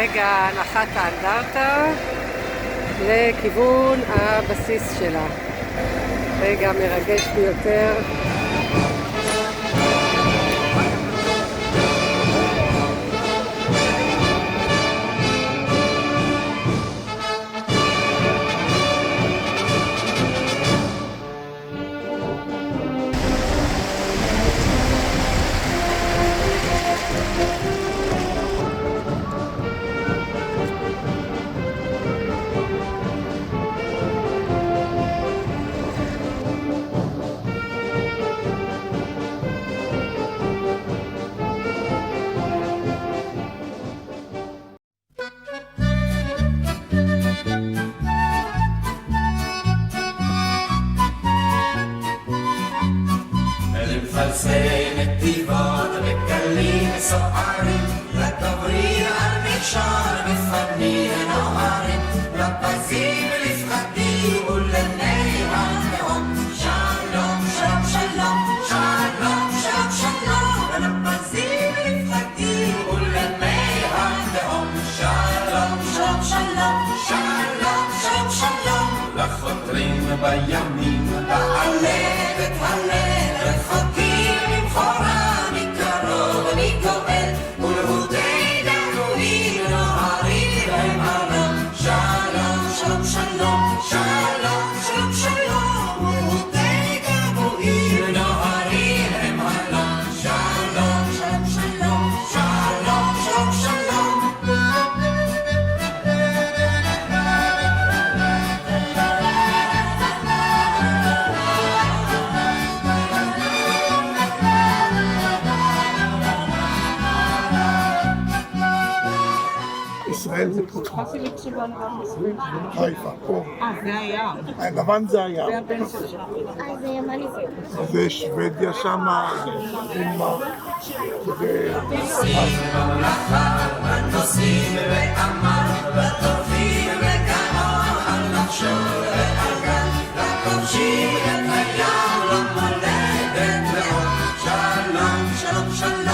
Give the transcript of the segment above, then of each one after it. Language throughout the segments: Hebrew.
כרגע הנחת האנדרטה לכיוון הבסיס שלה. רגע מרגש ביותר. מפלסי נתיבות וקלים סוערים, לדוברים על מכשול בפנים נוערים, לפזים לפחדים ולמי התהום. שלום שלום שלום שלום שלום שלום, לפזים לפחדים ולמי התהום. שלום שלום שלום שלום שלום שלום, לחותרים בימים בעלה ותהלל, רחוקים ממחורה מקרוב ומגואל, ולהודי דמועים נוהרים הם הלום. שלום שלום שלום שלום שלום שלום, ולהודי דמועים נוהרים הם הלום. שלום שלום שלום שלום שלום שלום. ישראל זה פה. חיפה, פה. זה היה. לבן זה היה. זה הבן שלך. זה ימני. זה שוודיה שמה, זה... נוסעים בעמל, בטורפים וגאון, על נחשול ועל גן, לכובשים את הים, לא מולדת מאוד. שלום שלום שלום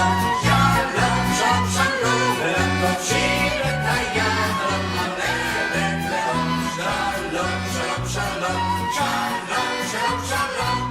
שלום שלום שלום, לכובשים את הים, לא מולדת מאוד. שלום שלום שלום שלום שלום שלום.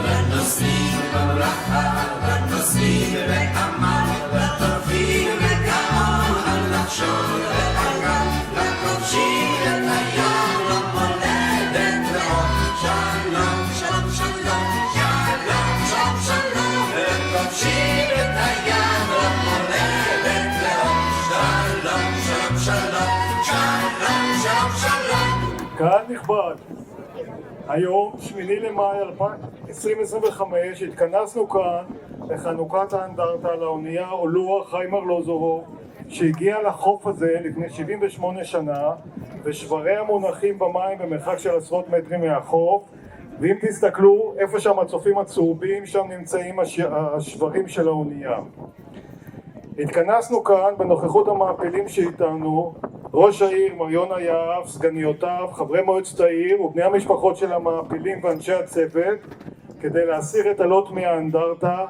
לנוסעים במלאכה, לנוסעים בעמל, לטורפים וגאון, על נחשול ועל גן, לכובשים את הים, לא מולדת מאוד. שלום שלום שלום שלום שלום שלום, לכובשים את הים, לא מולדת מאוד. שלום שלום שלום שלום שלום שלום. קהל נכבד, היום, 8 למאי 2025, התכנסנו כאן לחנוכת האנדרטה לאונייה אולואה חיים ארלוזורוב, שהגיעה לחוף הזה לפני 78 שנה, ושבריה מונחים במים במרחק של עשרות מטרים מהחוף. ואם תסתכלו, איפה שהמצופים הצהובים, שם נמצאים השברים של האונייה. התכנסנו כאן בנוכחות המעפילים שאיתנו, ראש העיר מר יונה יהב, סגניותיו, חברי מועצת העיר ובני המשפחות של המעפילים ואנשי הצוות, כדי להסיר את הלוט מהאנדרטה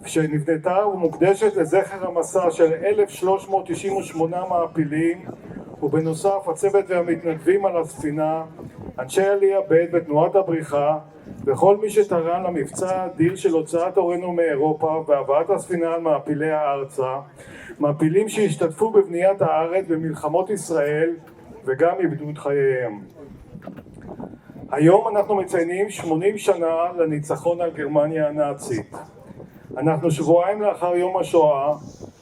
שנבנתה ומוקדשת לזכר המסע של 1398 מעפילים, ובנוסף הצוות והמתנדבים על הספינה, אנשי עלייה ב' ותנועת הבריחה, וכל מי שתרם למבצע האדיר של הוצאת הורינו מאירופה והבאת הספינה על מעפיליה ארצה, מעפילים שהשתתפו בבניית הארץ במלחמות ישראל וגם איבדו את חייהם. היום אנחנו מציינים 80 שנה לניצחון על גרמניה הנאצית. אנחנו שבועיים לאחר יום השואה,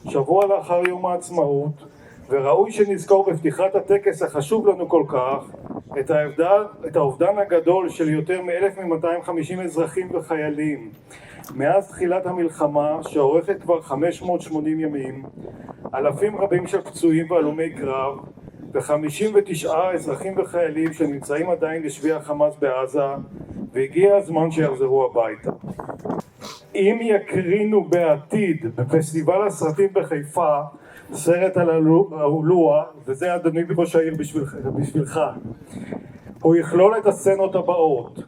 שבוע לאחר יום העצמאות, וראוי שנזכור בפתיחת הטקס החשוב לנו כל כך את האובדן הגדול של יותר מ-1250 אזרחים וחיילים מאז תחילת המלחמה, שאורכת כבר 580 ימים, אלפים רבים של פצועים והלומי קרב, ו59 אזרחים וחיילים שנמצאים עדיין בשבי החמאס בעזה, והגיע הזמן שיחזרו הביתה. אם יקרינו בעתיד בפסטיבל הסרטים בחיפה סרט על הלוע, וזה אדוני ראש העיר בשבילך. הוא יכלול את הסצנות הבאות: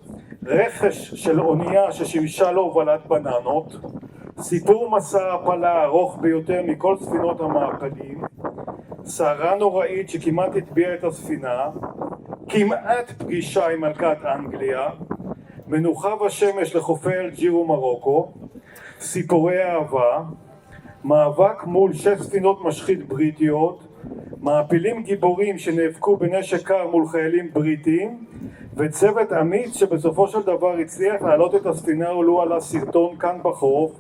רכש של אונייה ששימשה להובלת בננות, סיפור מסע ההפלה הארוך ביותר מכל ספינות המעפלים, סערה נוראית שכמעט הטביעה את הספינה, כמעט פגישה עם מלכת אנגליה, מנוחה בשמש לחופי אלג'יר ומרוקו, סיפורי אהבה, מאבק מול 6 ספינות משחית בריטיות, מעפילים גיבורים שנאבקו בנשק קר מול חיילים בריטים, וצוות אמיץ שבסופו של דבר הצליח להעלות את הספינה ולו על הסרטון כאן בחוף,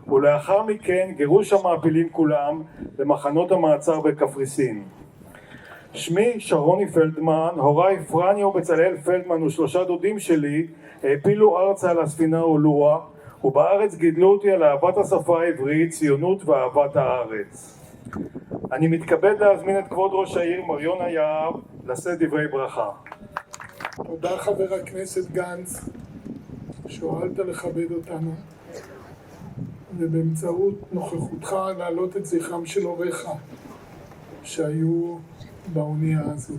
ולאחר מכן גירוש המעפילים כולם למחנות המעצר בקפריסין. שמי שרוני פלדמן, הוריי פרניה ובצלאל פלדמן ו3 דודים שלי העפילו ארצה על הספינה אולואה, ובארץ גידלו אותי על אהבת השפה העברית, ציונות ואהבת הארץ. אני מתכבד להזמין את כבוד ראש העיר מר יונה יהב לשאת דברי ברכה. תודה חבר הכנסת גנץ שהואלת לכבד אותנו, ובאמצעות נוכחותך להעלות את זכרם של הוריך שהיו באונייה הזו.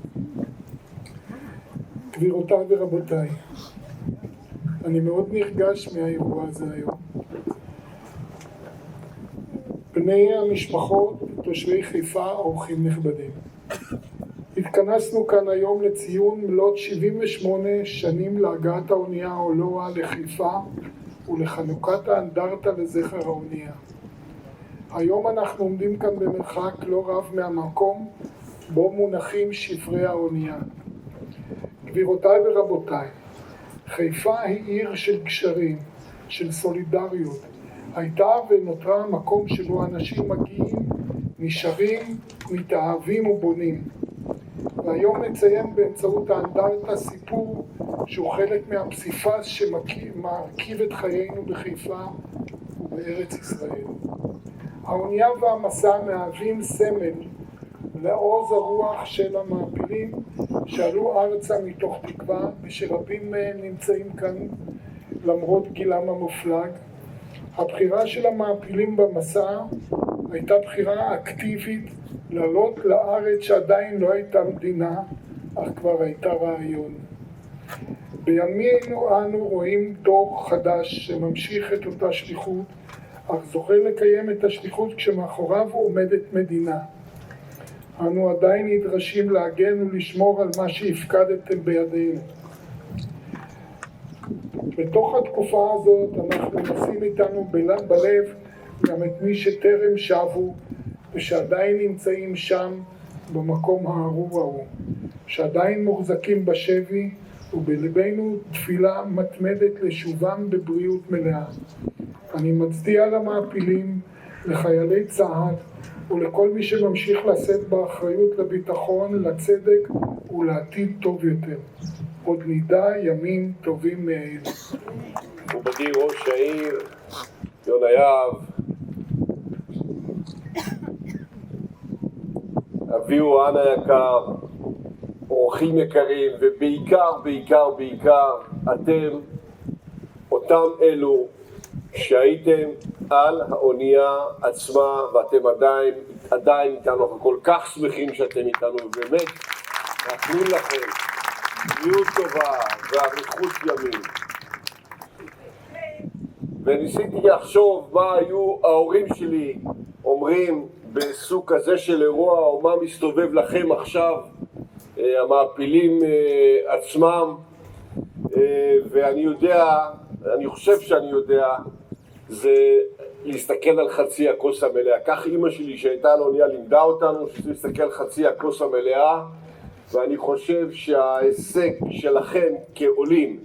גבירותיי ורבותיי, אני מאוד נרגש מהאירוע הזה היום. בני המשפחות, תושבי חיפה, אורחים נכבדים, התכנסנו כאן היום לציון מלאת 78 שנים להגעת האונייה אולואה לחיפה ולחנוכת האנדרטה לזכר האונייה. היום אנחנו עומדים כאן במרחק לא רב מהמקום בו מונחים שברי האונייה. גבירותיי ורבותיי, חיפה היא עיר של גשרים, של סולידריות. הייתה ונותרה מקום שבו אנשים מגיעים, נשארים, מתאהבים ובונים. והיום נציין באמצעות האנדרטה סיפור שהוא חלק מהפסיפס שמרכיב את חיינו בחיפה ובארץ ישראל. האונייה והמסע מהווים סמל לעוז הרוח של המעפילים שעלו ארצה מתוך תקווה, ושרבים מהם נמצאים כאן למרות גילם המופלג. הבחירה של המעפילים במסע הייתה בחירה אקטיבית לעלות לארץ שעדיין לא הייתה מדינה, אך כבר הייתה רעיון. בימינו אנו רואים דור חדש שממשיך את אותה שליחות, אך זוכה לקיים את השליחות כשמאחוריו עומדת מדינה. אנו עדיין נדרשים להגן ולשמור על מה שהפקדתם בידינו. בתוך התקופה הזאת אנחנו נשים איתנו בלב גם את מי שטרם שבו ושעדיין נמצאים שם במקום הארור ההוא, שעדיין מוחזקים בשבי, ובלבנו תפילה מתמדת לשובם בבריאות מלאה. אני מצדיע למעפילים, לחיילי צה"ל ולכל מי שממשיך לשאת באחריות לביטחון, לצדק ולעתיד טוב יותר. עוד נדע ימים טובים מאלה. מכובדי ראש העיר יונה יהב, אבי אוהן היקר, אורחים יקרים, ובעיקר אתם, אותם אלו שהייתם על האונייה עצמה, ואתם עדיין איתנו, אנחנו כל כך שמחים שאתם איתנו, ובאמת מאחלים לכם בריאות טובה ואריכות ימים. וניסיתי לחשוב מה היו ההורים שלי אומרים בסוג כזה של אירוע, או מה מסתובב לכם עכשיו, המעפילים עצמם. אני חושב שאני יודע, זה להסתכל על חצי הכוס המלאה. כך אמא שלי שהייתה על האונייה לימדה אותנו שזה להסתכל על חצי הכוס המלאה, ואני חושב שההישג שלכם כעולים,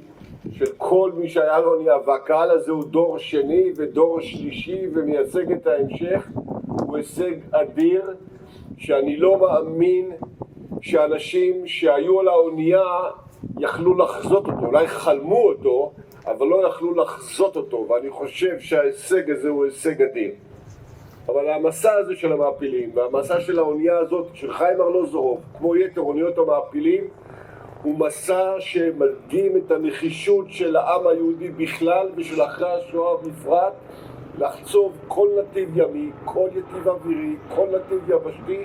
של כל מי שהיה על האונייה, והקהל הזה הוא דור שני ודור שלישי ומייצג את ההמשך, הוא הישג אדיר, שאני לא מאמין שאנשים שהיו על האונייה יכלו לחזות אותו, אולי חלמו אותו, אבל לא יכלו לחזות אותו, ואני חושב שההישג הזה הוא הישג אדיר. אבל המסע הזה של המעפילים, והמסע של האונייה הזאת, של חיים ארלוזורוב, כמו יתר אוניות המעפילים, הוא מסע שמדגים את הנחישות של העם היהודי בכלל, ושל אחרי השואה בפרט, לחצוב כל נתיב ימי, כל נתיב אווירי, כל נתיב יבשתי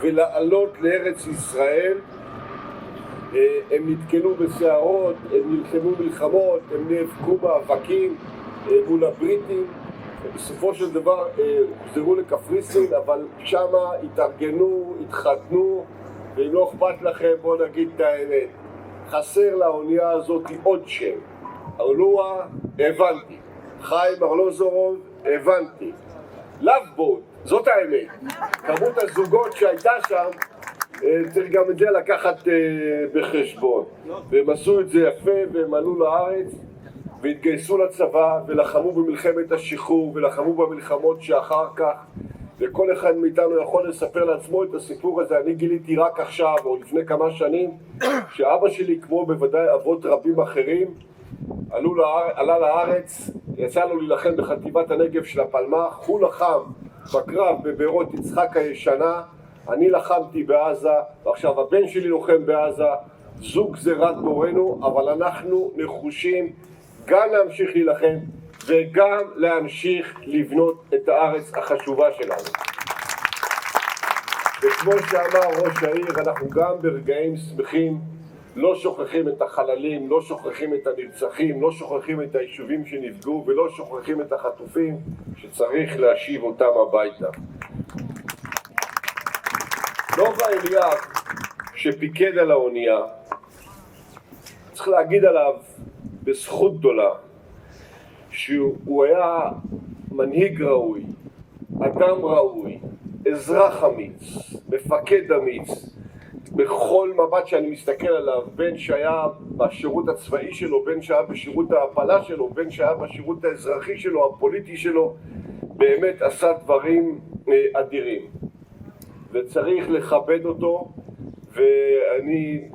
ולעלות לארץ ישראל. הם נתקלו בסערות, הם נלחמו מלחמות, הם נאבקו מאבקים מול הבריטים, בסופו של דבר הוחזרו לקפריסין, אבל שמה התארגנו, התחתנו, ואם לא אכפת לכם בואו נגיד את האמת, חסר לאונייה הזאת עוד שם. ארלואה, הבנתי. חיים ארלוזורוב, הבנתי. לאבבוט, זאת האמת. כמות הזוגות שהייתה שם, צריך גם את זה לקחת בחשבון. והם עשו את זה יפה, והם עלו לארץ, והתגייסו לצבא, ולחמו במלחמת השחרור, ולחמו במלחמות שאחר כך, וכל אחד מאיתנו יכול לספר לעצמו את הסיפור הזה. אני גיליתי רק עכשיו, או לפני כמה שנים, שאבא שלי, כמו בוודאי אבות רבים אחרים, עלה לארץ, יצא לו להילחם בחטיבת הנגב של הפלמ"ח, הוא לחם בקרב בבארות יצחק הישנה, אני לחמתי בעזה, ועכשיו הבן שלי לוחם בעזה, זו גזירת דורנו, אבל אנחנו נחושים גם להמשיך להילחם וגם להמשיך לבנות את הארץ החשובה שלנו. וכמו שאמר ראש העיר, אנחנו גם ברגעים שמחים לא שוכחים את החללים, לא שוכחים את הנרצחים, לא שוכחים את היישובים שנפגעו ולא שוכחים את החטופים שצריך להשיב אותם הביתה. לובה אליאב שפיקד על האונייה, צריך להגיד עליו בזכות גדולה שהוא היה מנהיג ראוי, אדם ראוי, אזרח אמיץ, מפקד אמיץ. בכל מבט שאני מסתכל עליו, בין שהיה בשירות הצבאי שלו, בין שהיה בשירות ההפלה שלו, בין שהיה בשירות האזרחי שלו, הפוליטי שלו, באמת עשה דברים אדירים. וצריך לכבד אותו, ואני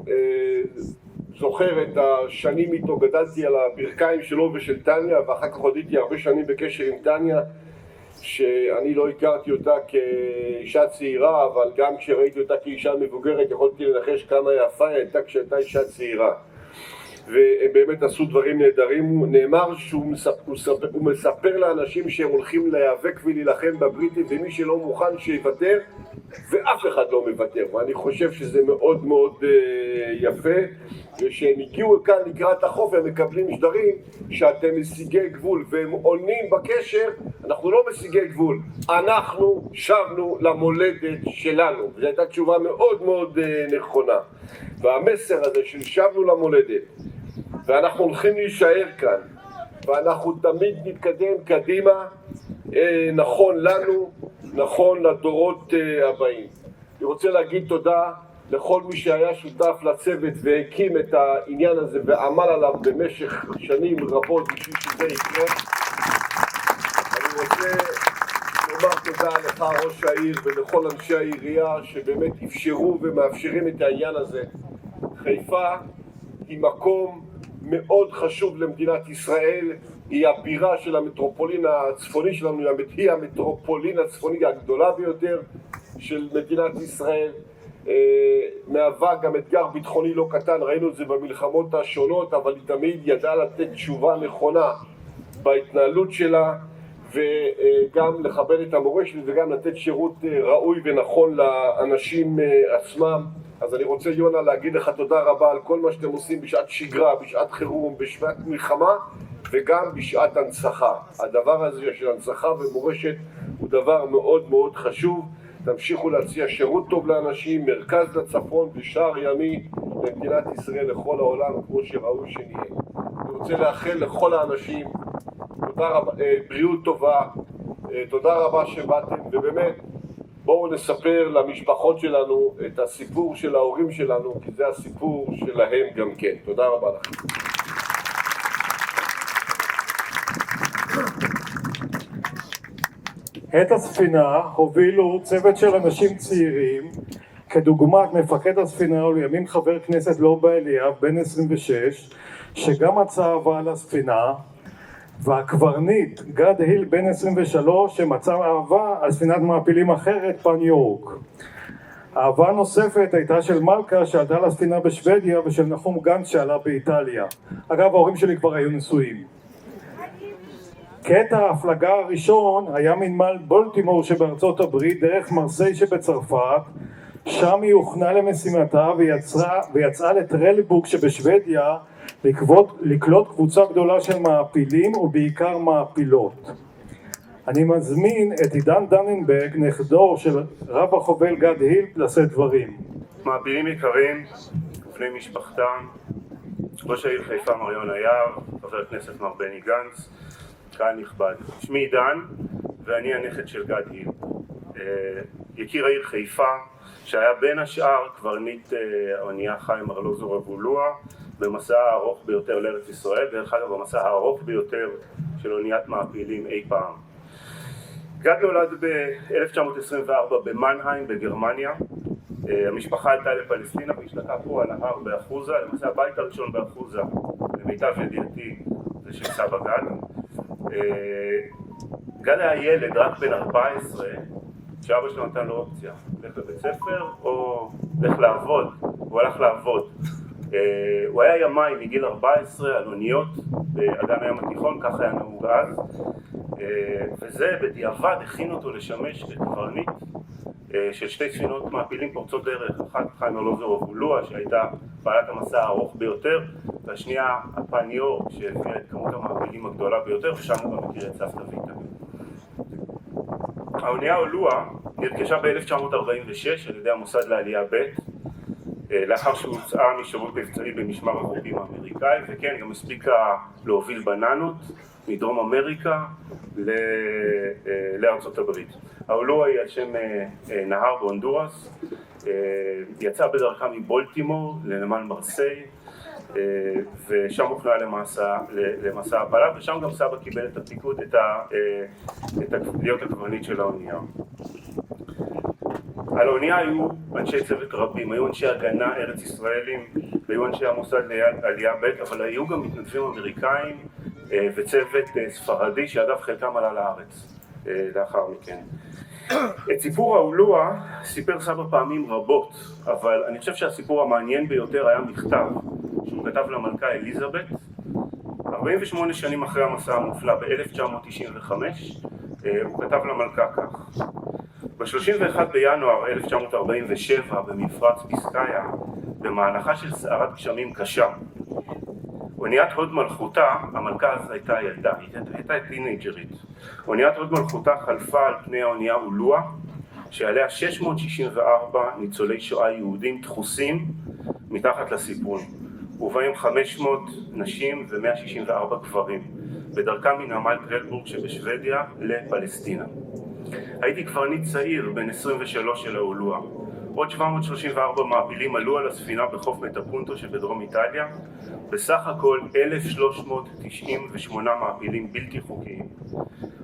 זוכר את השנים איתו, גדלתי על הברכיים שלו ושל טניה, ואחר כך הודיתי הרבה שנים בקשר עם טניה, שאני לא הכרתי אותה כאישה צעירה, אבל גם כשראיתי אותה כאישה מבוגרת יכולתי לנחש כמה יפה היא הייתה כשהייתה אישה צעירה. והם באמת עשו דברים נהדרים. נאמר שהוא מספר לאנשים שהם הולכים להיאבק ולהילחם בבריטים, ומי שלא מוכן שיוותר, ואף אחד לא מוותר. ואני חושב שזה מאוד מאוד יפה, ושהם הגיעו כאן לקראת החוף והם מקבלים שדרים שאתם משיגי גבול, והם עונים בקשר, אנחנו לא משיגי גבול, אנחנו שבנו למולדת שלנו. וזו הייתה תשובה מאוד מאוד נכונה. והמסר הזה של שבנו למולדת, ואנחנו הולכים להישאר כאן, ואנחנו תמיד נתקדם קדימה, נכון לנו, נכון לדורות הבאים. אני רוצה להגיד תודה לכל מי שהיה שותף לצוות והקים את העניין הזה ועמל עליו במשך שנים רבות בשביל שזה יקרה. אני רוצה לומר תודה לך ראש העיר ולכל אנשי העירייה שבאמת אפשרו ומאפשרים את העניין הזה. חיפה היא מקום מאוד חשוב למדינת ישראל, היא הבירה של המטרופולין הצפוני שלנו, היא המטרופולין הצפוני הגדולה ביותר של מדינת ישראל, מהווה גם אתגר ביטחוני לא קטן, ראינו את זה במלחמות השונות, אבל היא תמיד ידעה לתת תשובה נכונה בהתנהלות שלה, וגם לכבד את המורשת וגם לתת שירות ראוי ונכון לאנשים עצמם. אז אני רוצה יונה להגיד לך תודה רבה על כל מה שאתם עושים בשעת שגרה, בשעת חירום, בשעת מלחמה וגם בשעת הנצחה. הדבר הזה של הנצחה ומורשת הוא דבר מאוד מאוד חשוב. תמשיכו להציע שירות טוב לאנשים, מרכז לצפון ושער ימי למדינת ישראל לכל העולם כמו שראוי שנהיה. אני רוצה לאחל לכל האנשים תודה רבה, בריאות טובה, תודה רבה שבאתם, ובאמת בואו נספר למשפחות שלנו את הסיפור של ההורים שלנו, כי זה הסיפור שלהם גם כן. תודה רבה לכם. את הספינה הובילו צוות של אנשים צעירים, כדוגמת מפקד הספינה ולימים חבר כנסת לובה אליאב בן 26, שגם מצא אהבה על הספינה, והקברניט גד היל בן 23 שמצא אהבה על ספינת מעפילים אחרת פן יורק. אהבה נוספת הייתה של מלכה שעלתה לספינה בשוודיה ושל נחום גנץ שעלה באיטליה. אגב, ההורים שלי כבר היו נשואים. קטע ההפלגה הראשון היה מנמל בולטימור שבארצות הברית דרך מרסיי שבצרפת, שם היא הוכנה למשימתה ויצאה לטרלבורג שבשוודיה לקלוט קבוצה גדולה של מעפילים ובעיקר מעפילות. אני מזמין את עידן דננברג, נכדו של רב החובל גד הילט, לשאת דברים. מעפילים יקרים, בני משפחתם, ראש העיר חיפה מר יונה יהב, חבר הכנסת מר בני גנץ, קהל נכבד. שמי עידן ואני הנכד של גד הילט. יקיר העיר חיפה, שהיה בין השאר קברניט האונייה חיים ארלוזור אבולוע במסע הארוך ביותר לארץ ישראל, דרך אגב המסע הארוך ביותר של אוניית מעפילים אי פעם. גד נולד ב-1924 במנהיים בגרמניה. המשפחה עלתה לפלסטינה והשתקעה פה על ההר באחוזה, למעשה הבית הראשון באחוזה, למיטב ידיעתי, זה של סבא גד. גד היה ילד רק בן 14, שאבא שלו נתן לו אופציה, לך לבית ספר או לך לעבוד. הוא הלך לעבוד. הוא היה ימאי מגיל 14 על אוניות באגן הים התיכון, ככה היה נהוג אז, וזה בדיעבד הכין אותו לשמש כקברניט של שתי ספינות מעפילים פורצות דרך, אחת חיים ארלוזור אבולוע שהייתה בעלת המסע הארוך ביותר, והשנייה הפניור שהביאה את כמות המעפילים הגדולה ביותר, ושם הוא גם מכיר את סבתא ויטה. האונייה אולוע נרכשה ב-1946 על ידי המוסד לעלייה ב' לאחר שהוצאה משירות מבצעי במשמר החופים האמריקאי, וכן גם הספיקה להוביל בננות מדרום אמריקה לארצות הברית. האולוע היא על שם נהר בהונדורס, יצאה בדרכה מבולטימור לנמל מרסיי, ושם הוכנה למסע הפעלה, ושם גם סבא קיבל את הפיקוד, להיות הקברניט של האונייה. על האונייה היו אנשי צוות רבים, היו אנשי הגנה ארץ ישראלים, והיו אנשי המוסד לעלייה ב', אבל היו גם מתנדבים אמריקאים וצוות ספרדי שאגב חלקם עלה לארץ לאחר מכן. את סיפור האולוע סיפר סבא פעמים רבות, אבל אני חושב שהסיפור המעניין ביותר היה מכתב שהוא כתב למלכה אליזבת 48 שנים אחרי המסע המופלא ב-1995. הוא כתב למלכה כך: ב-31 בינואר 1947 במפרץ ביסקאיה, במהלכה של סערת גשמים קשה, אוניית הוד מלכותה, המלכה אז הייתה ילדה, הייתה טינג'רית, אוניית הוד מלכותה חלפה על פני האונייה אולוע, שעליה 664 ניצולי שואה יהודים דחוסים מתחת לסיפון, ובהם 500 נשים ו-164 גברים, בדרכם מנמל טרלבורג שבשוודיה לפלסטינה. הייתי קברניט צעיר בן 23 של האולוע. עוד 734 מעפילים עלו על הספינה בחוף מטפונטו שבדרום איטליה, בסך הכל 1,398 מעפילים בלתי חוקיים.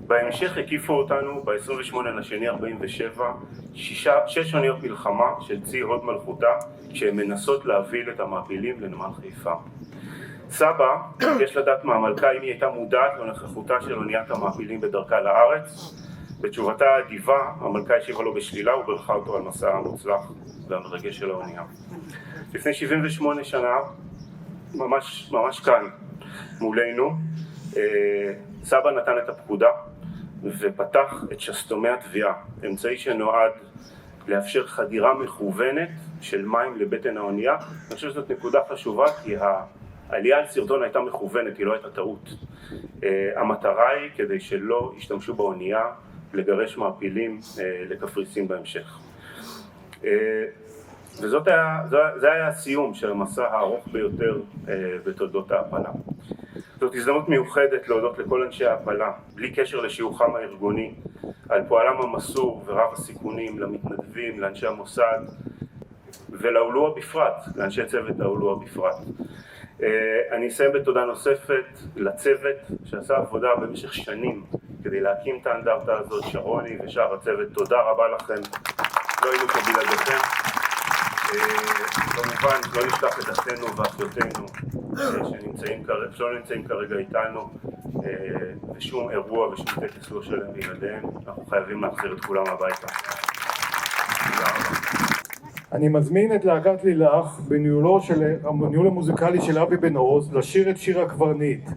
בהמשך הקיפו אותנו ב-28 לשני 47 6 אוניות מלחמה של צי הוד מלכותה, שהן מנסות להוביל את המעפילים לנמל חיפה. סבא יש לדעת מהמלכה אם היא הייתה מודעת לנוכחותה של אוניית המעפילים בדרכה לארץ. בתשובתה האדיבה, המלכה השיבה לו בשלילה וברכה אותו על מסע המוצלח והמרגש של האונייה. לפני 78 שנה, ממש כאן מולנו, סבא נתן את הפקודה ופתח את שסתומי התביעה, אמצעי שנועד לאפשר חדירה מכוונת של מים לבטן האונייה. אני חושב שזאת נקודה חשובה, כי העלייה על סרטון הייתה מכוונת, היא לא הייתה טעות. המטרה היא כדי שלא ישתמשו באונייה לגרש מעפילים לקפריסין בהמשך. וזה היה הסיום של המסע הארוך ביותר בתולדות ההפלה. זאת הזדמנות מיוחדת להודות לכל אנשי ההפלה, בלי קשר לשיוכם הארגוני, על פועלם המסור ורב הסיכונים, למתנדבים, לאנשי המוסד ולאולוע בפרט, לאנשי צוות האולוע בפרט. אני אסיים בתודה נוספת לצוות שעשה עבודה במשך שנים כדי להקים את האנדרטה הזאת, שרוני ושאר הצוות, תודה רבה לכם, לא היינו פה בלעדיכם. כמובן לא נשכח את אחינו ואחיותינו שלא נמצאים כרגע איתנו, ושום אירוע ושום טקס לא שלם בלעדיהם, אנחנו חייבים להחזיר את כולם הביתה. תודה רבה. אני מזמין את להקת לילך בניהול המוזיקלי של אבי בן עוז לשיר את שיר הקברניט.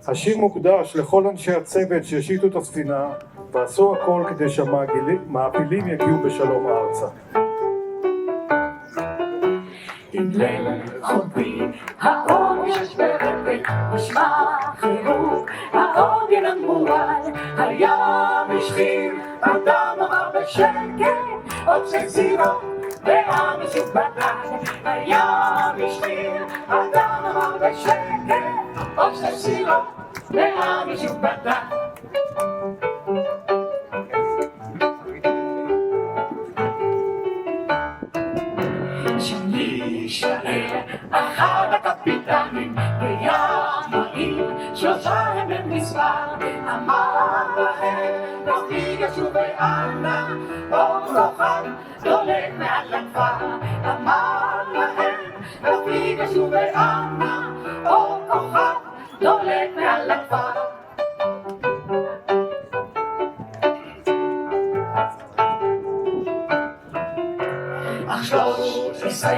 השיר מוקדש לכל אנשי הצוות שהשיטו את הספינה ועשו הכל כדי שהמעפילים יגיעו בשלום ארצה. עם ליל חומרי, האור יש ברפק, נשמע חירוק, העוגן המורל, הים השחיר, אדם אמר בשקט, עוד שתי סירות, והמשוק בדד, הים השחיר, אדם אמר בשקט, עוד שתי סירות, והמשוק בדד. להישאר אחד הקפיטנים בים העיר, שלושה הם במספר, אמר להם לא תיגשו ואנה, אור כוכב דולק מעל הכפר, אמר להם לא תיגשו ואנה, אור כוכב דולק מעל הכפר. אך 13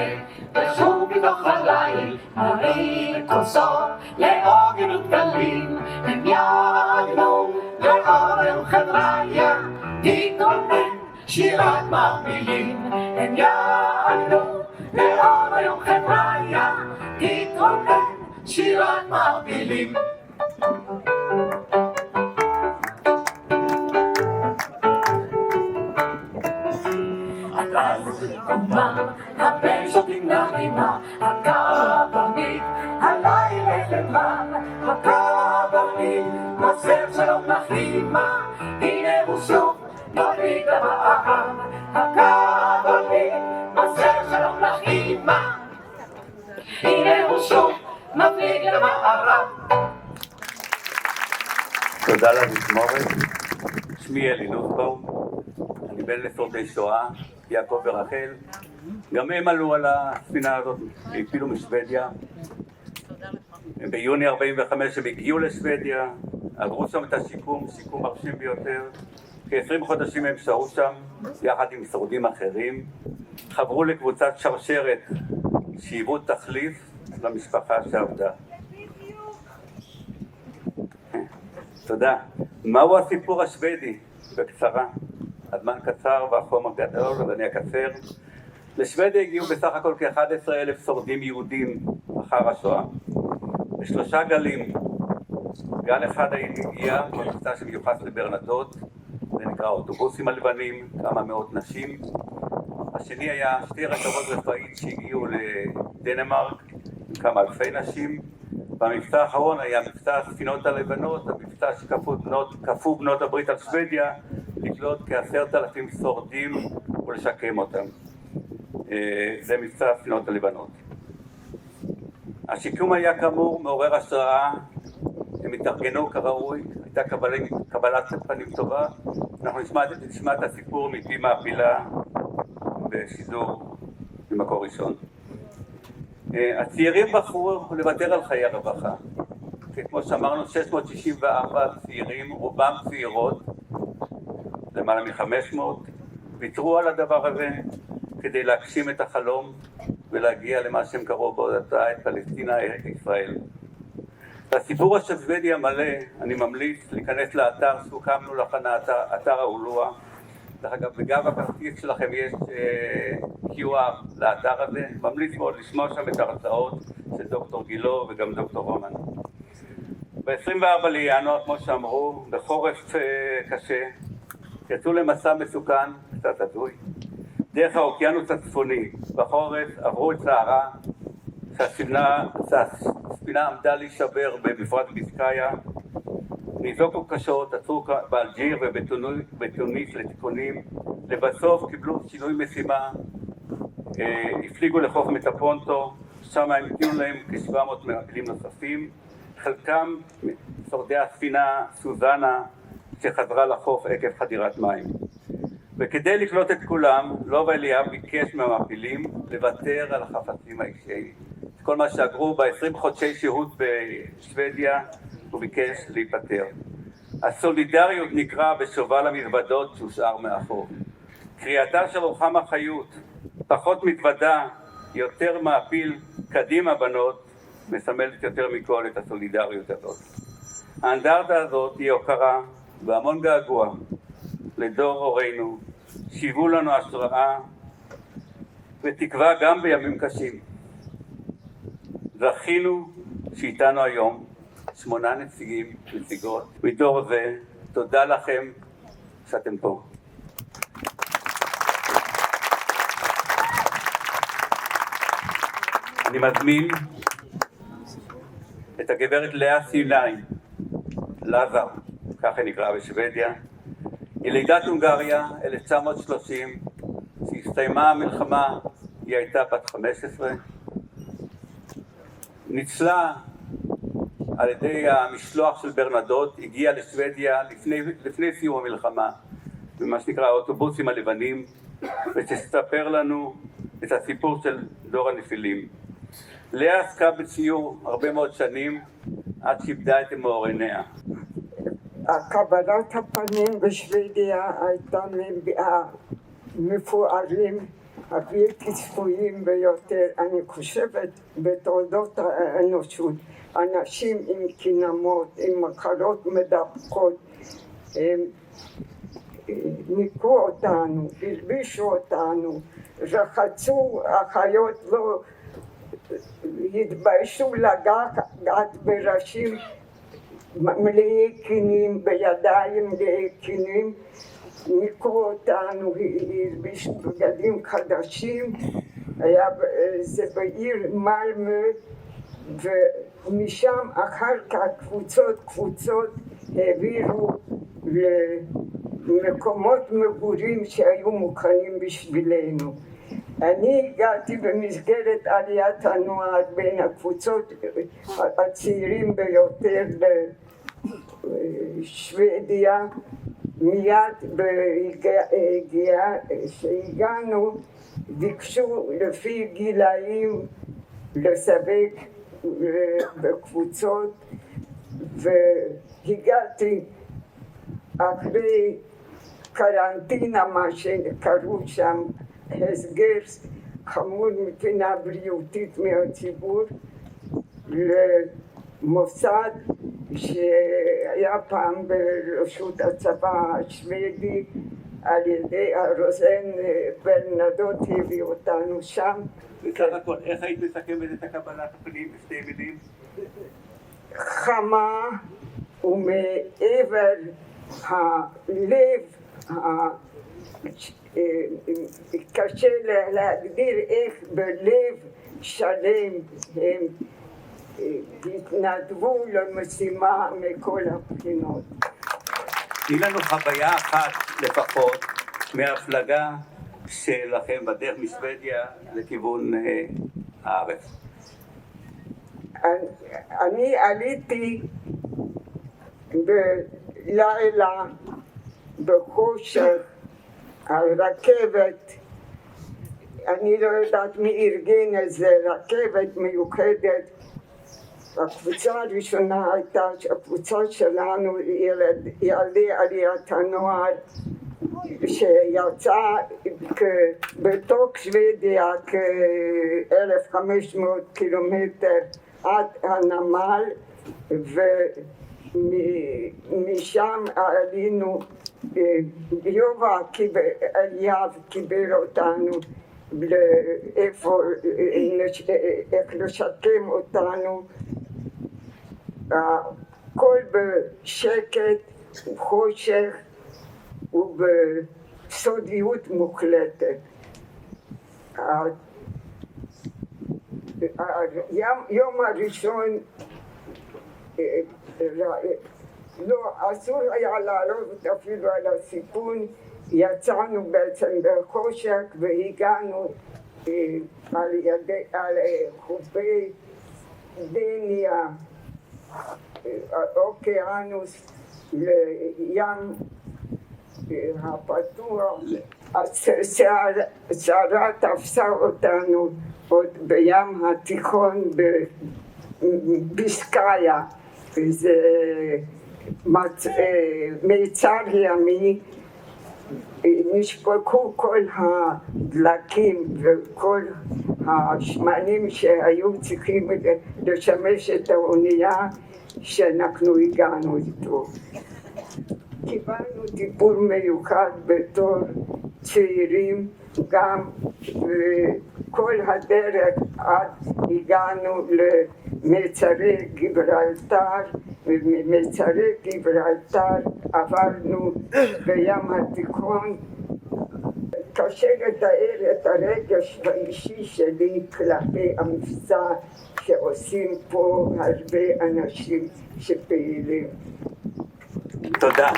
ושוב מתוך הליל, הרי כוסות לעוגן ודגלים, הם יגנו לאור היום חבריה, תתרונן שירת מעפילים, הם יגנו לאור היום חבריה, תתרונן שירת מעפילים. אומה, הבן שותים נעימה, הקברניט, הלילה לבן, הקברניט, מוסר שלום לאימא, הנה הוא שוב מוריד למערב, הקברניט, מוסר שלום לאימא, הנה הוא שוב מוריד למערב. תודה לתזמורת. שמי אלי נוסבאום, אני בן לשורדי שואה, יעקב ורחל, גם הם עלו על הספינה הזאת, הפילו משוודיה. ביוני 45 הם הגיעו לשוודיה, עברו שם את השיקום, שיקום מרשים ביותר. כ-20 חודשים הם שרו שם, יחד עם שורדים אחרים. חברו לקבוצת שרשרת שהיוו תחליף למשפחה שעבדה. תודה. מהו הסיפור השוודי? בקצרה. הזמן קצר והחומר גדול, אז אני אקצר. לשוודיה הגיעו בסך הכל כ-11,000 שורדים יהודים אחר השואה. בשלושה גלים. גל אחד הגיע במבצע שמיוחס לברנדות, זה נקרא האוטובוסים הלבנים, כמה מאות נשים. השני היה שתי רכבות רפאית שהגיעו לדנמרק, כמה אלפי נשים. במבצע האחרון היה מבצע הספינות הלבנות, המבצע שכפו בנות הברית על שוודיה, לקלוט כ10,000 שורדים ולשקם אותם. זה מבצע הספינות הלבנות. השיקום היה כאמור מעורר השראה, הם התארגנו כראוי, הייתה קבלת פנים טובה. אנחנו נשמע את הסיפור מפי מעפילה בשידור ממקור ראשון. הצעירים בחרו לוותר על חיי הרווחה. כמו שאמרנו, 664 צעירים, רובם צעירות, למעלה מ-500, ויתרו על הדבר הזה כדי להגשים את החלום ולהגיע למה שהם קראו בהודעה את פלסטינה ישראל. לסיפור השוודי המלא אני ממליץ להיכנס לאתר שהוקמנו להכנה, אתר האולואה. דרך אגב, בגב הכרטיס שלכם יש QR לאתר הזה. ממליץ מאוד לשמוע שם את ההרצאות של דוקטור גילו וגם דוקטור רומן. ב-24 לינואר, כמו שאמרו, בחורף קשה, יצאו למסע מסוכן, קצת הזוי, דרך האוקיינוס הצפוני. בחורף עברו את סערה, שהספינה עמדה להישבר במפרץ ביסקאיה, ניזוקו קשות, עצרו באלג'יר ובתוניס לתיקונים, לבסוף קיבלו שינוי משימה, הפליגו לחוף מטפונטו, שם הם הגיעו להם כ-700 מעפילים נוספים, חלקם שורדי הספינה סוזנה שחזרה לחוף עקב חדירת מים. וכדי לקלוט את כולם, לובה אליאב ביקש מהמעפילים לוותר על החפצים האישיים. כל מה שאגרו ב-20 חודשי שהות בשוודיה, הוא ביקש להיפטר. הסולידריות נקרא בשובל המזוודות שהושאר מאחור. קריאתה של רוחמה חיות, פחות מתוודה, יותר מעפיל, קדימה בנות, מסמלת יותר מכל את הסולידריות הזאת. האנדרטה הזאת היא הוקרה והמון געגוע לדור הורינו, שהיוו לנו השראה ותקווה גם בימים קשים. זכינו שאיתנו היום 8 נציגות מדור זה. תודה לכם שאתם פה. אני מזמין את הגברת לאה סיני, לזר, ככה נקרא בשוודיה, ילידת הונגריה 1930, שהסתיימה המלחמה, היא הייתה בת 15, ניצלה על ידי המשלוח של ברנדוט, הגיעה לשוודיה לפני סיום המלחמה, במה שנקרא האוטובוסים הלבנים, ותספר לנו את הסיפור של דור הנפילים. לאה עסקה בציור הרבה מאוד שנים, עד שאיבדה את אמור עיניה. קבלת הפנים בשוודיה הייתה מהמפוארים, הבלתי צפויים ביותר, אני חושבת, בתולדות האנושות. אנשים עם קינמות, עם מחלות מדבקות, הם ניקו אותנו, הלבישו אותנו, רחצו, החיות לא התביישו לגעת בראשים מלאי קינים, בידיים מלאי קינים, ניקו אותנו, הלבישו בגדים חדשים. זה בעיר מלמה, ומשם אחר כך קבוצות העבירו למקומות מגורים שהיו מוכנים בשבילנו. אני הגעתי במסגרת עליית הנוער בין הקבוצות הצעירים ביותר לשוודיה. מיד כשהגענו ביקשו לפי גילאים לסווג בקבוצות, והגעתי אחרי קרנטינה, מה שקראו שם, הסגר חמור מבחינה בריאותית מהציבור, למוסד שהיה פעם ברשות הצבא השוודי, על ידי הרוזן ברנדוט הביא אותנו שם. בסך הכל, איך היית מסכמת את הקבלת הפנים בשתי מילים? חמה, ומעבר הלב, קשה להגדיר איך בלב שלם הם התנדבו למשימה מכל הבחינות. תני לנו חוויה אחת לפחות מההפלגה שלכם בדרך משוודיה לכיוון הארץ. אני עליתי בלילה בחושך על רכבת, אני לא יודעת מי ארגן את זה, רכבת מיוחדת. הקבוצה הראשונה הייתה הקבוצה שלנו, ילדי עליית הנוער, שיצאה בתוך שוודיה כ-1,500 קילומטר עד הנמל, ומשם עלינו, יובה אליאב קיבל אותנו לאיפה, איך לשקם אותנו, הכל בשקט וחושך ובסודיות מוחלטת. היום הראשון לא, אסור היה לעלות אפילו על הסיפון, יצאנו בעצם בחושך והגענו על חופי דניה, אוקיינוס, לים הפתוח. הסערה תפסה אותנו עוד בים התיכון בביסקיה, זה מיצר ימי, נשפכו כל הדלקים וכל השמנים שהיו צריכים לשמש את האונייה שאנחנו הגענו איתו. קיבלנו טיפול מיוחד בתור צעירים גם, וכל הדרך עד הגענו למצרי גיברלטר, וממצרי גיברלטר עברנו בים התיכון. קשה לתאר את הרגש האישי שלי כלפי המבצע שעושים פה הרבה אנשים שפעילים. תודה.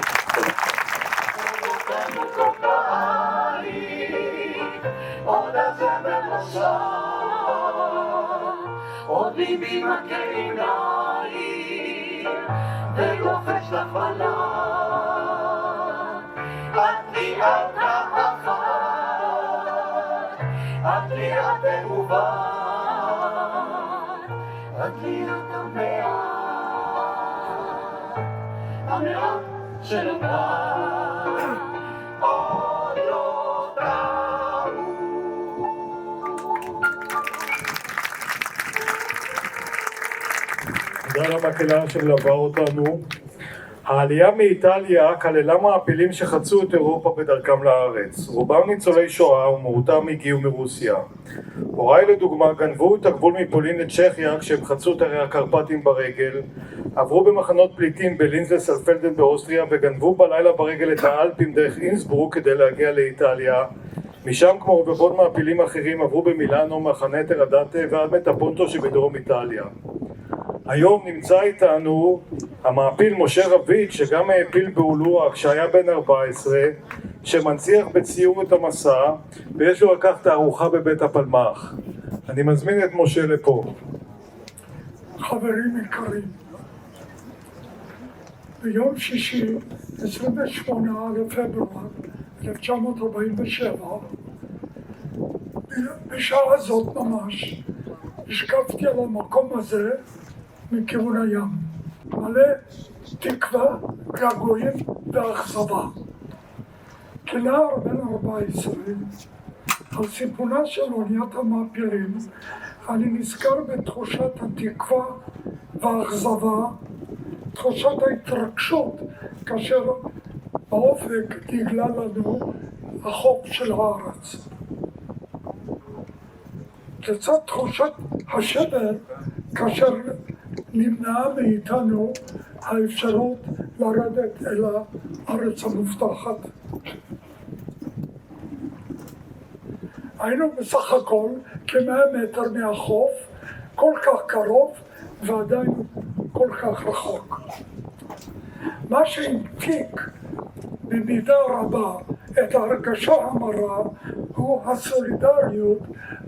עוד הזמר נוסע, עוד ליבי מכה עיניים ולוחש לך בלב, את לי את האחת, את לי את אהובה, את לי את המעט שנותר עוד לא תמות. תודה למקהלה שמלווה אותנו. העלייה מאיטליה כללה מעפילים שחצו את אירופה בדרכם לארץ. רובם ניצולי שואה ומרותם הגיעו מרוסיה. הוריי לדוגמה גנבו את הגבול מפולין לצ'כיה כשהם חצו את הרי הקרפטים ברגל, עברו במחנות פליטים בלינז לסלפלדן באוסטריה וגנבו בלילה ברגל את האלפים דרך אינסבורג כדי להגיע לאיטליה. משם כמו רבבות מעפילים אחרים עברו במילאנו, מחנה טרדטה ועד מטפונטו שבדרום איטליה. היום נמצא איתנו המעפיל משה רביד שגם העפיל באולורה כשהיה בן 14, שמנציח בציור את המסע ויש לו לקח תערוכה בבית הפלמ"ח. אני מזמין את משה לפה. חברים יקרים, ביום שישי 28 לפברואר 1947 בשעה הזאת ממש השקפתי על המקום הזה מכיוון הים, מלא תקווה, געגועים ואכזבה. כנער בן 14, על סיפונה של אוניית המעפילים, אני נזכר בתחושת התקווה והאכזבה, תחושת ההתרגשות, כאשר באופק נגלה לנו החוף של הארץ. לצד תחושת השבר, כאשר נמנעה מאיתנו האפשרות לרדת אל הארץ המובטחת. היינו בסך הכל כ100 מטר מהחוף, כל כך קרוב ועדיין כל כך רחוק. מה שהמתיק במידה רבה את ההרגשה המרה הוא הסולידריות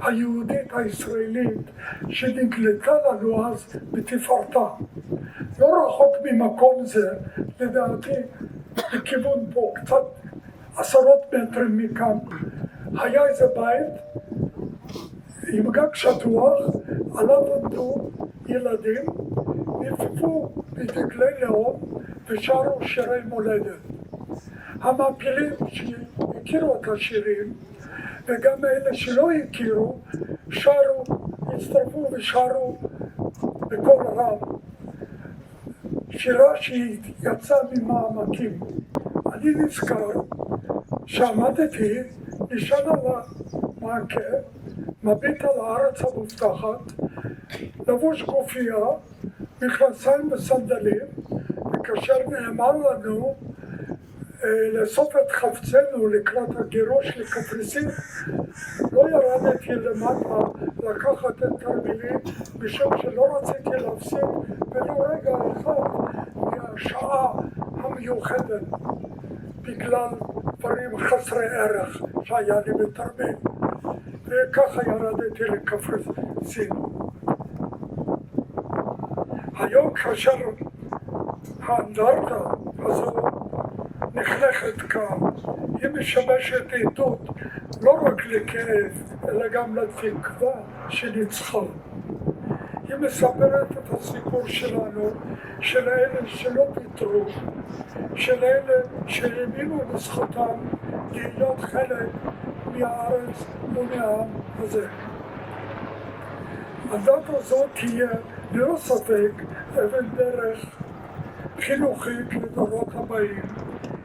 היהודית הישראלית שנגלתה לנו אז בתפארתה. לא רחוק ממקום זה, לדעתי בכיוון פה, קצת עשרות מטרים מכאן, היה איזה בית עם גג שטוח, עליו עמדו ילדים, נפפו בדגלי לאום ושרו שירי מולדת. המעפילים שהכירו את השירים וגם אלה שלא הכירו שרו, הצטרפו ושרו בקול רם שירה שיצאה ממעמקים. אני נזכר שעמדתי נשען על המעקה, מביט על הארץ המובטחת, לבוש גופייה, מכנסיים וסנדלים, וכאשר נאמר לנו לאסוף את חפצנו לקראת הגירוש לקפריסין, לא ירדתי למטה לקחת את תרמילי משום שלא רציתי להפסיד ולו רגע אחד מהשעה המיוחדת בגלל דברים חסרי ערך שהיה לי בתרמיל, וככה ירדתי לקפריסין. היום כאשר האנדרטה הזו נחנכת כאן, היא משמשת עדות לא רק לכאב אלא גם לתקווה שניצחה. היא מספרת את הסיפור שלנו, של אלה שלא ויתרו, של אלה שהאמינו לזכותם להיות חלק מהארץ ומהעם הזה. הדת הזאת תהיה ללא ספק אבן דרך חינוכית לדורות הבאים.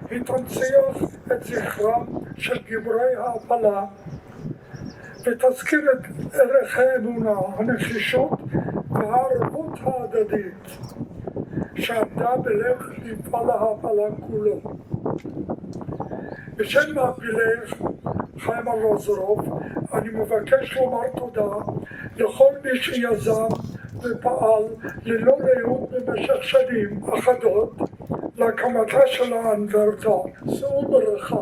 היא תנציח את זכרם של גיבורי ההעפלה ותזכיר את ערך האמונה, הנחישות והערבות ההדדית שעמדה בלב מפעל ההעפלה כולו. בשם מעפילי חיים ארלוזורוב אני מבקש לומר תודה לכל מי שיזם ופעל ללא לאות במשך שנים אחדות להקמתה של האנדרטה. שאו ברכה.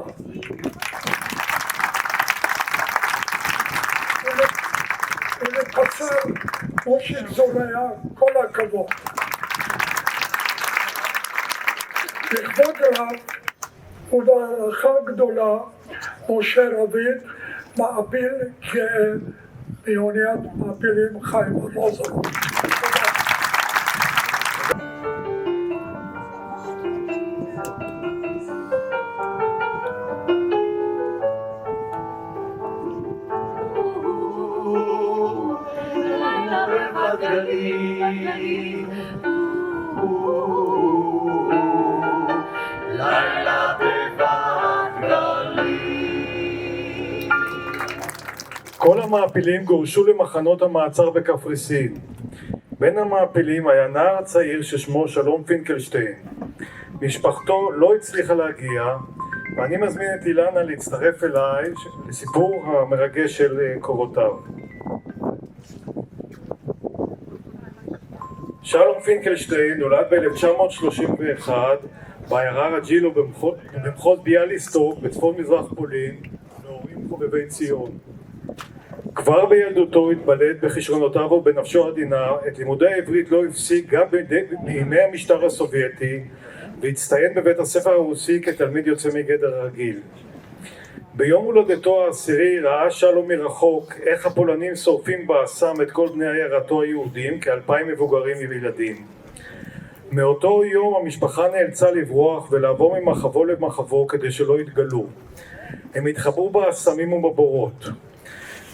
ולקצר מושיק זורע כל הכבוד. בכבוד רב ובהערכה גדולה משה רביד, מעפיל גאה מאוניית מעפילים חיים ארלוזורוב. לילה בבת גלים. כל המעפילים גורשו למחנות המעצר בקפריסין. בין המעפילים היה נער צעיר ששמו שלום פינקלשטיין. משפחתו לא הצליחה להגיע, ואני מזמין את אילנה להצטרף אליי לסיפור המרגש של קורותיו. שלום פינקלשטיין נולד ב-1931 בעיירה רג'ילו במחוז ביאליסטוק בצפון מזרח פולין, להורים חובבי ציון. כבר בילדותו התבלט בכישרונותיו ובנפשו עדינה. את לימודי העברית לא הפסיק גם בימי המשטר הסובייטי, והצטיין בבית הספר הרוסי כתלמיד יוצא מגדר רגיל. ביום הולדתו העשירי ראה שלום מרחוק איך הפולנים שורפים באסם את כל בני עיירתו היהודים, כ2,000 מבוגרים וילדים. מאותו יום המשפחה נאלצה לברוח ולעבור ממחבו למחבו כדי שלא יתגלו. הם התחברו באסמים ובבורות.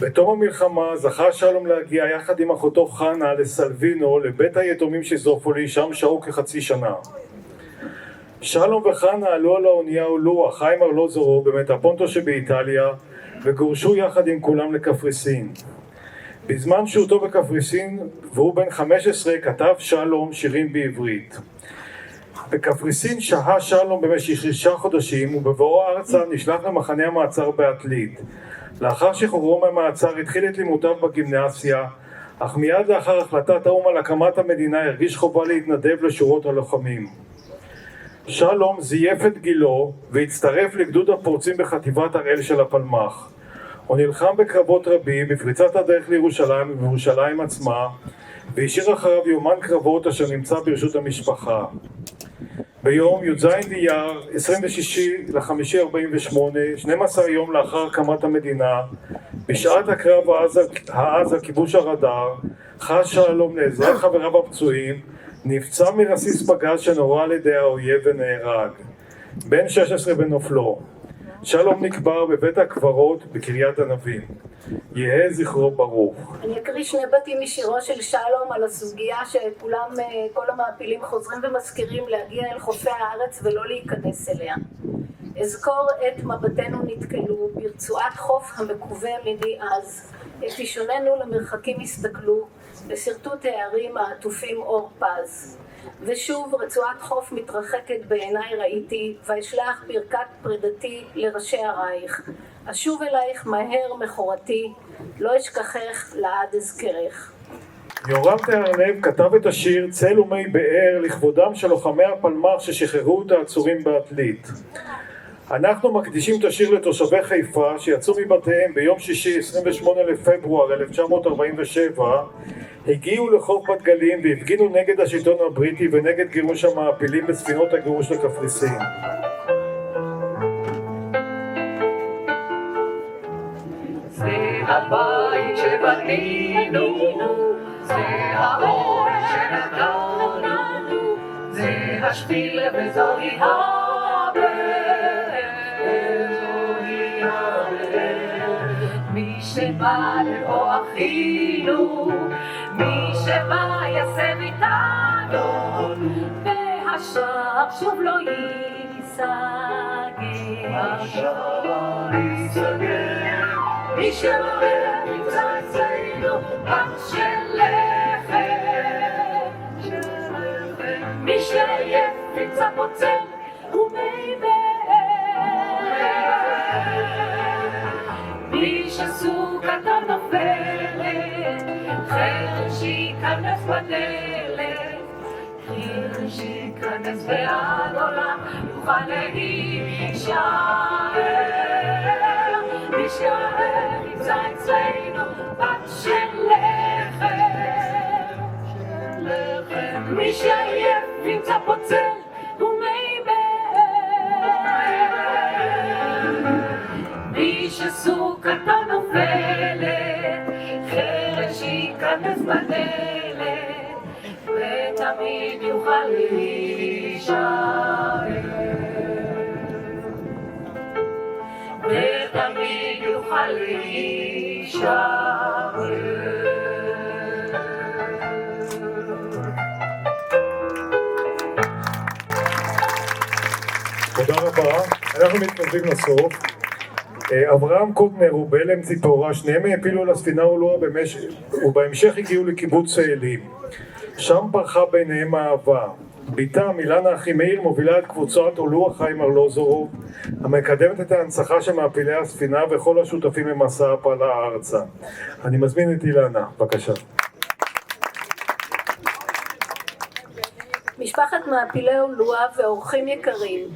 בתום המלחמה זכה שלום להגיע יחד עם אחותו חנה לסלבינו, לבית היתומים של זופולי, שם שהו כחצי שנה. שלום וחנה עלו על האונייה אולואה חיים ארלוזורוב במטפונטו שבאיטליה וגורשו יחד עם כולם לקפריסין. בזמן שהותו בקפריסין והוא בן 15 כתב שלום שירים בעברית. בקפריסין שהה שלום במשך 6 חודשים ובבואו ארצה נשלח למחנה המעצר בעתלית. לאחר שחרורו מהמעצר התחיל את לימודיו בגימנסיה, אך מיד לאחר החלטת האו"ם על הקמת המדינה הרגיש חובה להתנדב לשורות הלוחמים. שלום זייף את גילו והצטרף לגדוד הפורצים בחטיבת הראל של הפלמ"ח. הוא נלחם בקרבות רבים בפריצת הדרך לירושלים ובירושלים עצמה, והשאיר אחריו יומן קרבות אשר נמצא ברשות המשפחה. ביום י"ז באייר 26/5/48, 12 יום לאחר הקמת המדינה, בשעת הקרב העז על כיבוש הרדאר, חש שלום לעזרת חבריו הפצועים, נפצע מרסיס פגז שנורה על ידי האויב ונהרג. בן 16 בנופלו. שלום נקבר בבית הקברות בקריית ענבים. יהא זכרו ברוך. אני אקריא 2 בתים משירו של שלום על הסוגיה שכולם, כל המעפילים חוזרים ומזכירים להגיע אל חופי הארץ ולא להיכנס אליה. אזכור את מבטנו נתקלו ברצועת חוף המקווה מדי אז, את אישוננו למרחקים הסתכלו, בשרטוט הערים העטופים אור פז. ושוב רצועת חוף מתרחקת בעיניי ראיתי, ואשלח ברכת פרידתי לראשי הרייך. אשוב אלייך מהר מחורתי, לא אשכחך לעד אזכרך. יורם טהרלב כתב את השיר צל ומי באר לכבודם של לוחמי הפלמ"ח ששחררו את העצורים בעתלית. אנחנו מקדישים את השיר לתושבי חיפה שיצאו מבתיהם ביום שישי 28 לפברואר 1947, הגיעו לחוף בת גלים והפגינו נגד השלטון הבריטי ונגד גירוש המעפילים בספינות הגירוש לקפריסין. זה הבית שבנינו, זה האור שנתנו, זה השביל וזוהי הבאר, מי שבא לבוא אחי זכינו, מי שבא יסב איתנו, והשער שוב לא ייסגר. השער ייסגר, מי שמראה נמצא אצלנו פח של לחם, מי שעייף נמצא פוצל ומי באר, מי שסוכתו נופלת, חרש ייכנס בדלת, חרש ייכנס ועד עולם יוכל להישאר. מי שערב נמצא אצלנו פח של לחם, מי שעייף נמצא פוצל ומי באר, מי שסוכתו נופלת, חרש ייכנס בדלת, ותמיד יוכל להישאר. ותמיד יוכל להישאר. תודה רבה, אנחנו מתקרבים לסוף. אברהם קוטנר ובלם ציפורה, שניהם העפילו לספינה אולואה ובהמשך הגיעו לקיבוץ צאלים. שם פרחה ביניהם האהבה. ביתם אילנה אחימאיר מובילה את קבוצת אולואה חיים ארלוזורוב, המקדמת את ההנצחה של מעפילי הספינה וכל השותפים למסע ההעפלה ארצה. אני מזמין את אילנה, בבקשה. משפחת מעפילי אולואה ואורחים יקרים,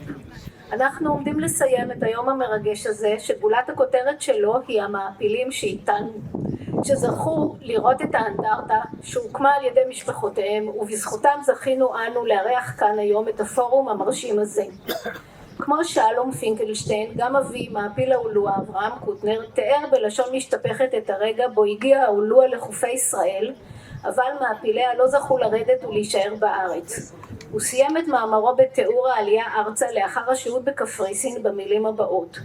אנחנו עומדים לסיים את היום המרגש הזה, שגולת הכותרת שלו היא המעפילים שאיתנו, שזכו לראות את האנדרטה שהוקמה על ידי משפחותיהם, ובזכותם זכינו אנו לארח כאן היום את הפורום המרשים הזה. כמו שלום פינקלשטיין, גם אבי מעפיל האולואה אברהם קוטנר תיאר בלשון משתפכת את הרגע בו הגיע האולואה לחופי ישראל, אבל מעפיליה לא זכו לרדת ולהישאר בארץ. הוא סיים את מאמרו בתיאור העלייה ארצה לאחר השהות בקפריסין במילים הבאות: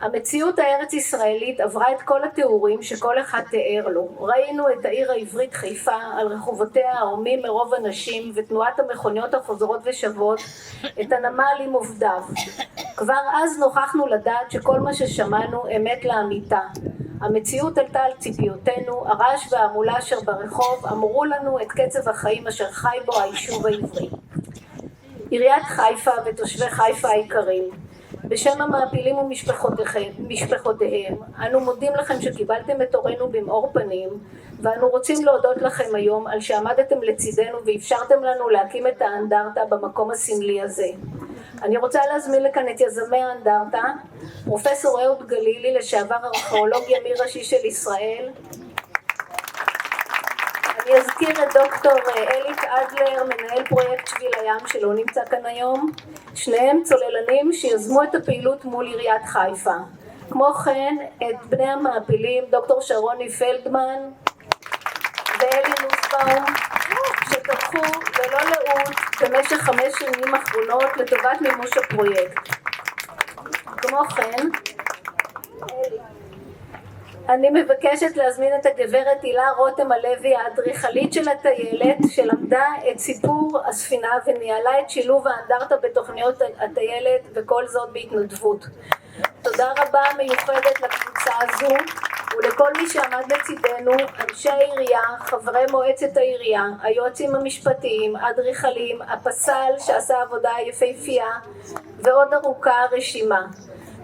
המציאות הארץ ישראלית עברה את כל התיאורים שכל אחד תיאר לו. ראינו את העיר העברית חיפה על רחובותיה העורמים מרוב אנשים ותנועת המכוניות החוזרות ושבות, את הנמל עם עובדיו. כבר אז נוכחנו לדעת שכל מה ששמענו אמת לאמיתה. המציאות עלתה על ציפיותינו, הרעש וההמולה אשר ברחוב אמרו לנו את קצב החיים אשר חי בו היישוב העברי. עיריית חיפה ותושבי חיפה היקרים, בשם המעפילים ומשפחותיהם, אנו מודים לכם שקיבלתם את אורנו במאור פנים, ואנו רוצים להודות לכם היום על שעמדתם לצידנו ואפשרתם לנו להקים את האנדרטה במקום הסמלי הזה. אני רוצה להזמין לכאן את יזמי האנדרטה, פרופסור אהוד גלילי, לשעבר ארכיאולוג ימי ראשי של ישראל. אני אזכיר את דוקטור אליק אדלר, מנהל פרויקט שביל הים שלא נמצא כאן היום. שניהם צוללנים שיזמו את הפעילות מול עיריית חיפה. כמו כן, את בני המעפילים, דוקטור שרוני פלדמן ואלי נוסבאום, שתמכו ללא לאות במשך 5 שנים האחרונות לטובת מימוש הפרויקט. כמו כן, אני מבקשת להזמין את הגברת הילה רותם הלוי, האדריכלית של הטיילת, שלמדה את סיפור הספינה וניהלה את שילוב האנדרטה בתוכניות הטיילת, וכל זאת בהתנדבות. תודה רבה מיוחדת לקבוצה הזו ולכל מי שעמד לצידנו, אנשי העירייה, חברי מועצת העירייה, היועצים המשפטיים, האדריכלים, הפסל שעשה עבודה יפהפייה, ועוד ארוכה הרשימה.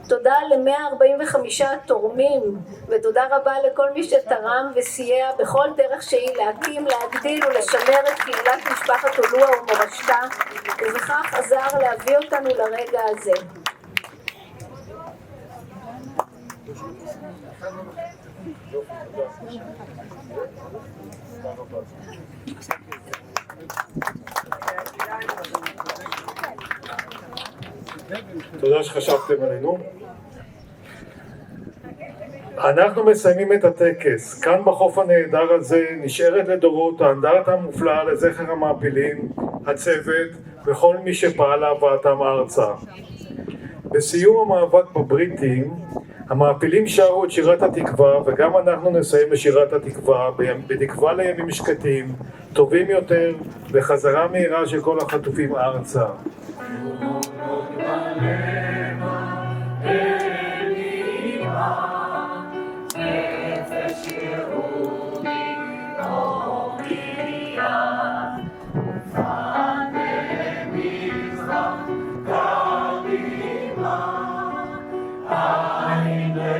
תודה ל-145 תורמים, ותודה רבה לכל מי שתרם וסייע בכל דרך שהיא להקים, להגדיל ולשמר את קהילת משפחת אולואה ומורשתה, ובכך עזר להביא אותנו לרגע הזה. תודה שחשבתם עלינו. אנחנו מסיימים את הטקס. כאן בחוף הנהדר הזה נשארת לדורות האנדרטה המופלאה לזכר המעפילים, הצוות וכל מי שפעל להבאתם ארצה. בסיום המאבק בבריטים, המעפילים שרו את שירת התקווה, וגם אנחנו נסיים בשירת התקווה, בתקווה לימים שקטים, טובים יותר, וחזרה מהירה של כל החטופים ארצה.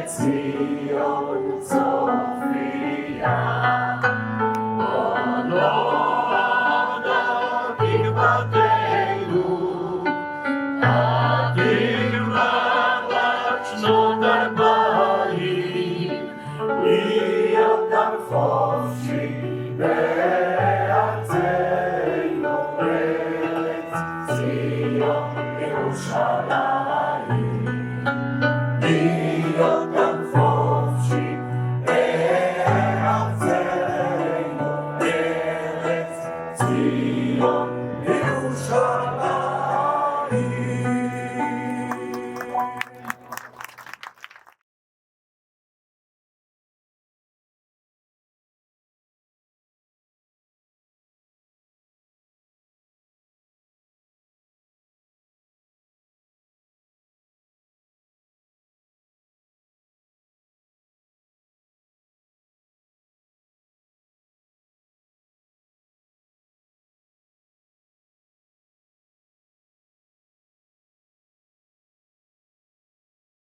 ציון צופיה עוד לא עדה תקוותנו התקווה בת שנות 40 להיות גם חופשי בארצנו ארץ ציון ירושלים להיות גם חופשי בארצנו ארץ ציון